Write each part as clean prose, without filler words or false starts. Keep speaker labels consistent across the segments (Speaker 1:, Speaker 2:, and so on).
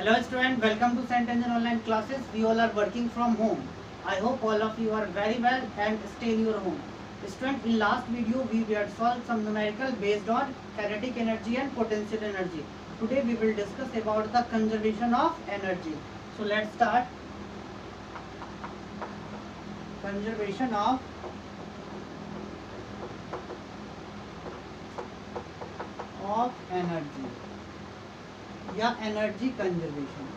Speaker 1: Hello student, welcome to St. Angel online classes. We all are working from home. I hope all of you are very well and stay in your home. Student, in last video we had solved some numerical based on kinetic energy and potential energy. Today we will discuss about the conservation of energy. So let's start. Conservation of energy या energy conservation.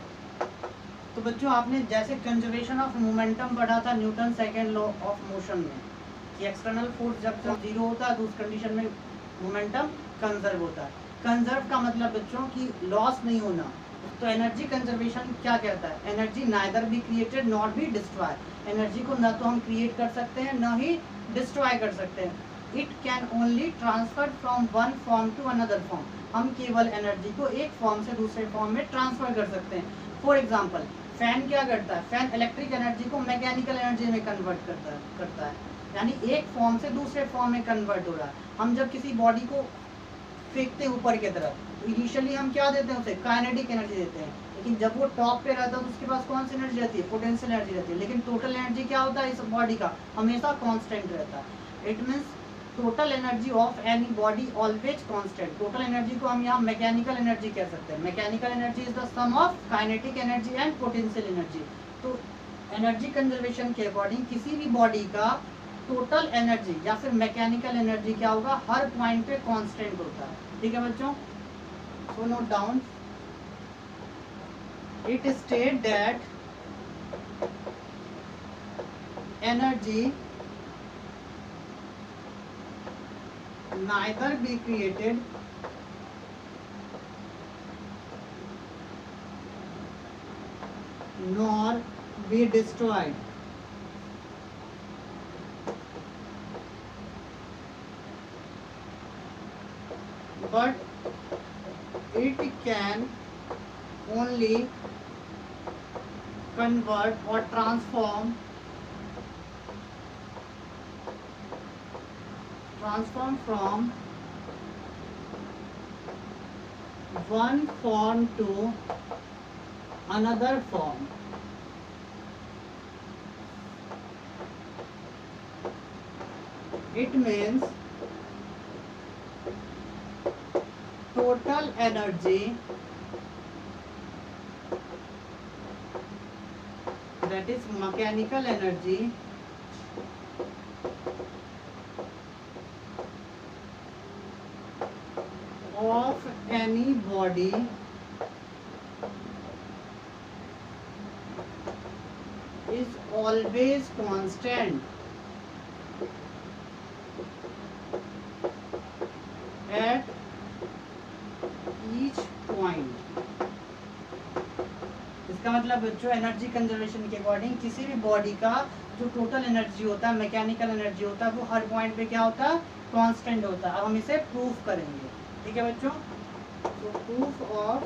Speaker 1: तो बच्चों आपने जैसे conservation of momentum पढ़ा था Newton second law of motion में कि external force जब जीरो होता है तो उस कंडीशन में मोमेंटम कंजर्व होता है। कंजर्व का मतलब बच्चों की लॉस नहीं होना। तो एनर्जी कंजर्वेशन क्या कहता है? Energy neither be created not be destroy. Energy को न तो हम क्रिएट कर सकते हैं न ही डिस्ट्रॉय कर सकते हैं। It can only transfer from one form to another form. हम केवल एनर्जी को एक फॉर्म से दूसरे फॉर्म में ट्रांसफर कर सकते हैं। फॉर एग्जांपल फैन क्या करता है? फैन इलेक्ट्रिक एनर्जी को मैकेनिकल एनर्जी में कन्वर्ट करता है यानी एक फॉर्म से दूसरे फॉर्म में कन्वर्ट हो रहा है। हम जब किसी बॉडी को फेंकते हैं ऊपर की तरफ तो इनिशियली हम क्या देते हैं? उसे काइनेटिक एनर्जी देते हैं, लेकिन जब वो टॉप पे रहता है तो उसके पास कौन सी एनर्जी रहती है? पोटेंशियल एनर्जी रहती है। लेकिन टोटल एनर्जी क्या होता है इस बॉडी का? हमेशा कांस्टेंट रहता है। It means total energy of any body always constant. Total energy को हम यहाँ मैकेनिकल एनर्जी कह सकते हैं। Mechanical energy is the sum of kinetic energy and potential energy. तो एनर्जी कंजर्वेशन के अकॉर्डिंग किसी भी बॉडी का टोटल एनर्जी या फिर मैकेनिकल एनर्जी क्या होगा? हर पॉइंट पे कांस्टेंट होता है। ठीक है बच्चों, so note down. It state that energy neither be created nor be destroyed, but it can only convert or transform from one form to another form. It means total energy that is mechanical energy of any body is always constant at each point. इसका मतलब बच्चों energy conservation के according किसी भी body का जो total energy होता है, मैकेनिकल एनर्जी होता है, वो हर पॉइंट पे क्या होता है? कांस्टेंट होता है। अब हम इसे प्रूफ करेंगे। ठीक है बच्चों, तो प्रूफ ऑफ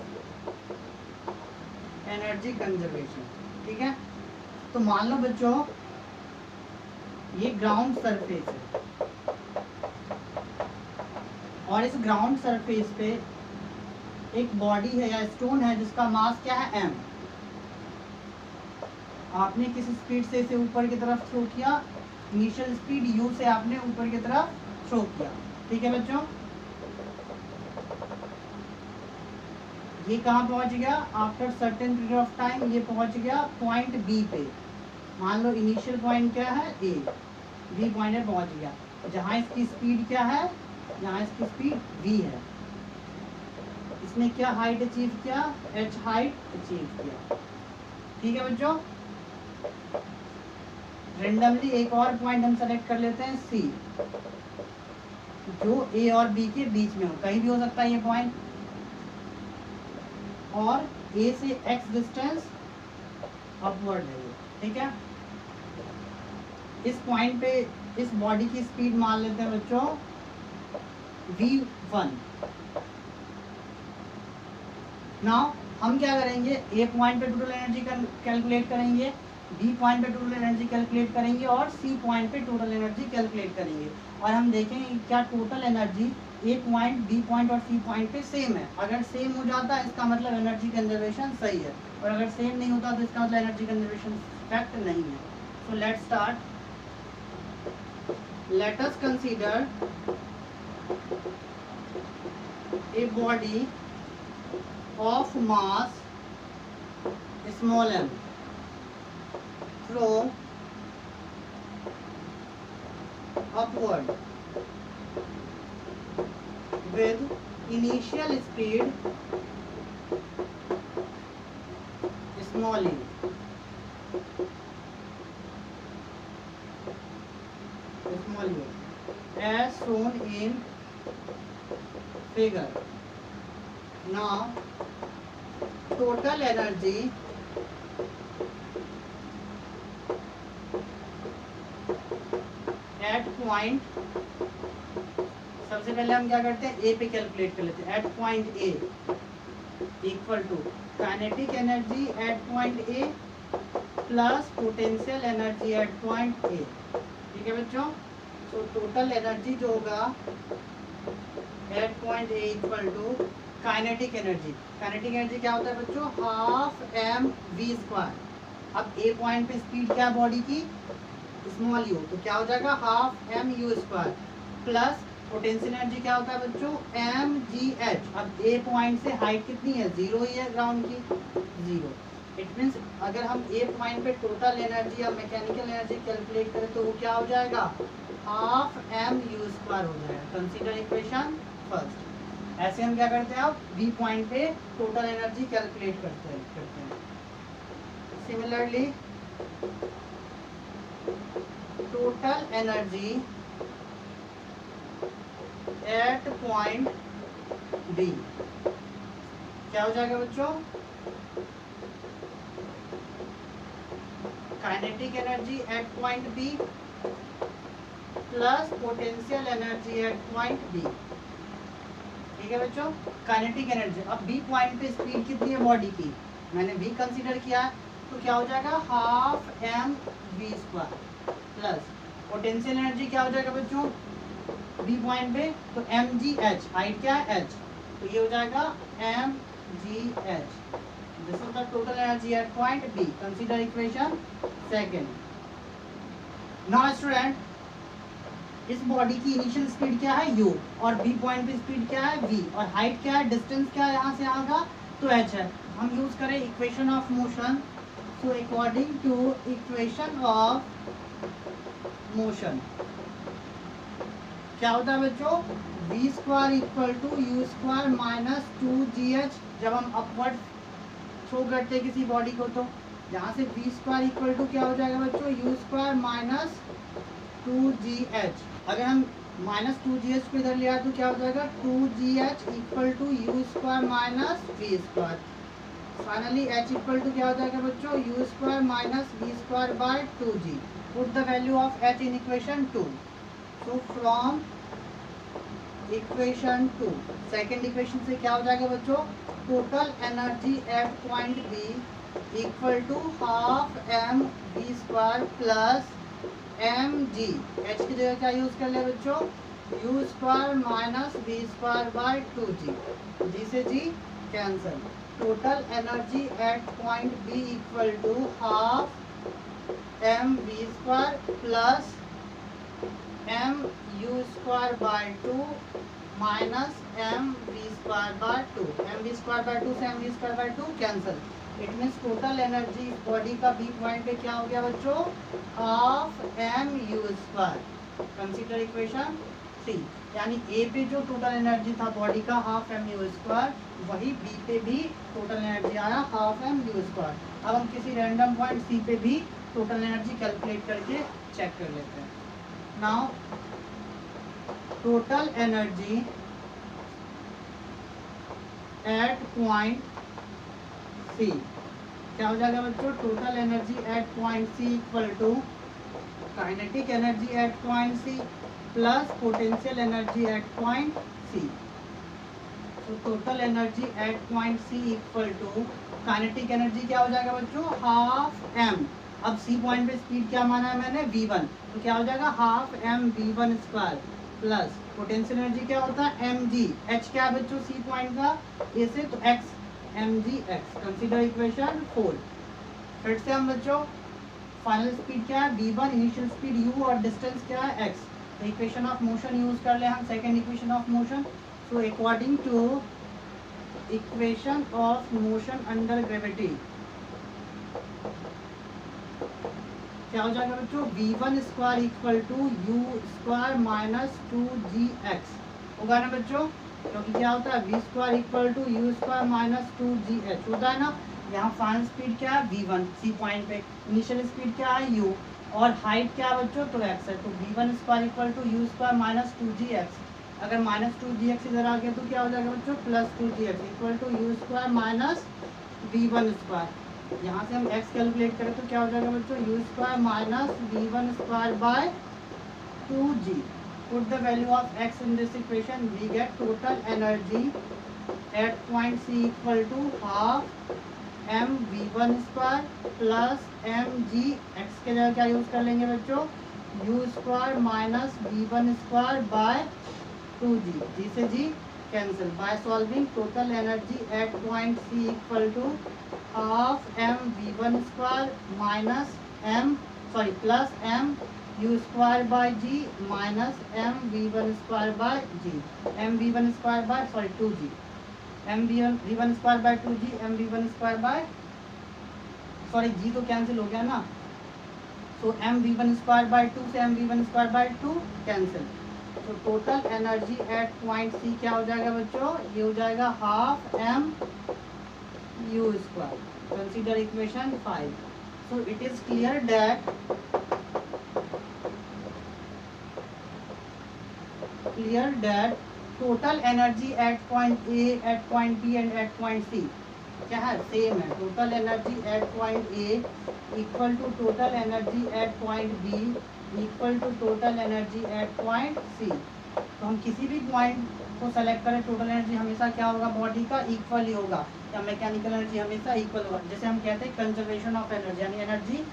Speaker 1: एनर्जी कंजर्वेशन। ठीक है, तो मान लो बच्चों ये ग्राउंड सरफेस है और इस ग्राउंड सरफेस पे एक बॉडी है या स्टोन है जिसका मास क्या है? m। आपने किस स्पीड से इसे ऊपर की तरफ थ्रो किया? इनिशियल स्पीड u से आपने ऊपर की तरफ थ्रो किया। ठीक है बच्चों, ये कहाँ पहुंच गया? After certain period of time ये पहुंच गया पॉइंट बी पे। मान लो इनिशियल पॉइंट क्या है? ए। बी पॉइंट पे पहुंच गया जहाँ इसकी स्पीड क्या है? यहाँ इसकी स्पीड v है। इसने क्या हाइट अचीव किया? h हाइट अचीव किया। ठीक है बच्चों, रेंडमली एक और पॉइंट हम सेलेक्ट कर लेते हैं C, जो A और B के बीच में हो, कहीं भी हो सकता है ये पॉइंट। और A से x डिस्टेंस अपवर्ड है। ठीक है, इस पॉइंट पे इस बॉडी की स्पीड मान लेते हैं बच्चों v1। नाउ हम क्या करेंगे? ए पॉइंट पे टोटल एनर्जी कैलकुलेट करेंगे, बी पॉइंट पे टोटल एनर्जी कैलकुलेट करेंगे और सी पॉइंट पे टोटल एनर्जी कैलकुलेट करेंगे। और हम देखेंगे क्या टोटल एनर्जी ए पॉइंट, बी पॉइंट और सी पॉइंट पे सेम है। अगर सेम हो जाता है इसका मतलब एनर्जी कंजर्वेशन सही है, और अगर सेम नहीं होता तो इसका मतलब एनर्जी कंजर्वेशन फैक्ट नहीं है। So let's start. Let us consider a body of mass small m throw upward with initial speed small e as shown in figure. Now total energy at point, सबसे पहले हम क्या करते हैं ए पे calculate कर लेते हैं। At point A equal to kinetic energy at point A plus potential energy at point A. ठीक है बच्चों, तो टोटल एनर्जी जो होगा at point A equal to kinetic energy. Kinetic energy क्या होता है बच्चों, हाफ एम वी स्क्वायर। अब ए पॉइंट पे स्पीड क्या बॉडी की, स्मॉल यू, तो क्या हो जाएगा half M U square plus potential energy क्या होता है बच्चों, एम जी एच। अब ए पॉइंट से हाइट कितनी है, जीरो ही है ग्राउंड की, जीरो। इट मीन्स अगर हम ए पॉइंट पे टोटल एनर्जी या मैकेनिकल एनर्जी कैलकुलेट करें तो वो क्या हो जाएगा, हाफ एम यू स्क्वायर हो जाएगा। Consider equation first. ऐसे हम क्या करते हैं, अब बी पॉइंट पे टोटल एनर्जी कैलकुलेट करते हैं। Similarly total energy at point B क्या हो जाएगा बच्चों, kinetic energy at point B plus potential energy at point B. ठीक है बच्चों, काइनेटिक एनर्जी। अब बी पॉइंट पे स्पीड कितनी है बॉडी की, मैंने बी कंसीडर किया है, तो क्या हो जाएगा half M we square plus potential energy क्या हो जाएगा बच्चों बी पॉइंट पे, तो एम जी एच, हाइट क्या है एच, तो ये हो जाएगा M ji H. This is the total energy at point B. Consider equation second. Now student, इस बॉडी की इनिशियल स्पीड क्या है u, और बी पॉइंट पे स्पीड क्या है v, और हाइट क्या है, डिस्टेंस क्या है यहाँ से यहाँ का, तो h है। हम यूज करें equation of motion. So according to equation of motion क्या होता है बच्चों, v square equal to u square minus 2gh। जब हम अपवर्ड थ्रो करते हैं किसी बॉडी को, तो यहाँ से v स्क्वायर इक्वल टू क्या हो जाएगा बच्चों, यू स्क्वायर माइनस 2gh। अगर हम माइनस 2gh को इधर ले आए तो क्या हो जाएगा, 2gh equal to u square minus v square. Finally h equal to क्या हो जाएगा बच्चों, u square minus v square by 2g। Put the value of h in equation 2। So from equation 2 second equation से क्या हो जाएगा बच्चों, total energy at point B equal to half M we square plus m ji, h की जगह क्या use कर ले बच्चों, u square minus v square by 2g। G से G cancel. Total energy at point B equal to half M we square plus M U square by 2 minus M we square by 2। M we square by 2 से M we square by 2 cancel. It means total energy body का B point पे क्या हो गया बच्चों, half M U square. Consider equation 3। यानी A पे जो टोटल एनर्जी था बॉडी का हाफ एम यू स्क्वायर, वही बी पे भी टोटल एनर्जी आया हाफ एम यू स्क्वायर। अब हम किसी रैंडम पॉइंट सी पे भी टोटल एनर्जी कैलकुलेट करके चेक कर लेते हैं। Now total energy at point C क्या हो जाएगा बच्चों, total energy at point C equal to kinetic energy at point C plus potential energy at point C. तो total energy at point C equal to kinetic energy क्या हो जाएगा बच्चों, half M. अब सी पॉइंट पे speed क्या माना है मैंने, v1, तो क्या हो जाएगा half m v1 square plus potential energy क्या होता है mg, h क्या है बच्चों सी पॉइंट का ए से, तो x mg x। Consider equation 4। फिर से हम बच्चों फाइनल स्पीड क्या है v1, इनिशियल स्पीड u और डिस्टेंस क्या है x। तो इक्वेशन ऑफ मोशन यूज कर ले हम, second equation of motion. So according to equation of motion under gravity क्या हो जाएगा बच्चों, v1 square equal to u square minus 2gx होगा ना बच्चों, क्योंकि क्या होता है v square equal to u square minus 2gh होता है ना। यहाँ फाइनल स्पीड क्या है v1 सी पॉइंट पे, इनिशियल स्पीड क्या है u और हाइट क्या है बच्चों, तो x है। तो v1 square equal to u square minus 2gx, अगर माइनस 2gx इधर आ गया तो क्या हो जाएगा बच्चों, plus 2gx equal to u square minus v1 square. यहाँ से हम x कैलकुलेट करें तो क्या हो जाएगा बच्चों, u square minus v1 square by 2g। Put the value of x in this equation, we get total energy at point c equal to half m v1 square plus mg। x के जगह क्या use कर लेंगे बच्चों, u square minus v1 square by 2g, g से g cancel. By solving total energy at point c equal to half m v1 square minus plus m u square by g minus m v1 square by g, m v1 square by 2g, m v1 square by 2g, m v1 square by g तो cancel हो गया ना। सो m v1 square by 2 से m v1 square by 2 cancel. तो total energy at point C क्या हो जाएगा बच्चों, ये हो जाएगा half m u square. Consider equation 5। So it is clear that total energy at point A, at point B and at point C क्या है, सेम है। Total energy at point A equal to total energy at point B equal to total energy at point C. तो हम किसी भी point को select करें, total energy हमेशा क्या होगा बॉडी का, इक्वल ही होगा, या मैकेनिकल एनर्जी हमेशा इक्वल होगा। जैसे हम कहते हैं कंजर्वेशन ऑफ एनर्जी, यानी एनर्जी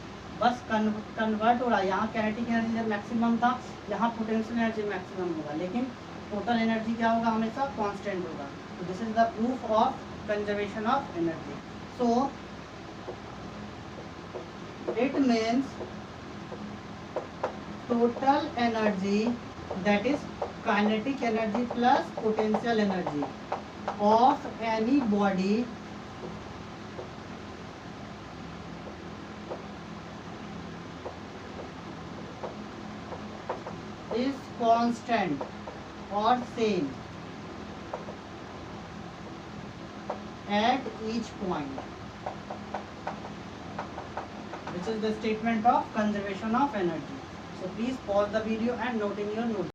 Speaker 1: बस कन्वर्ट हो रहा है। यहाँ काइनेटिक एनर्जी जब मैक्सिमम था, यहाँ पोटेंशियल एनर्जी मैक्सिमम होगा, लेकिन टोटल एनर्जी क्या होगा, हमेशा कांस्टेंट होगा। तो this is the proof of conservation of energy. So it means total energy, that is kinetic energy plus potential energy of any body is constant or same at each point. This is the statement of conservation of energy. So please pause the video and note in your notes.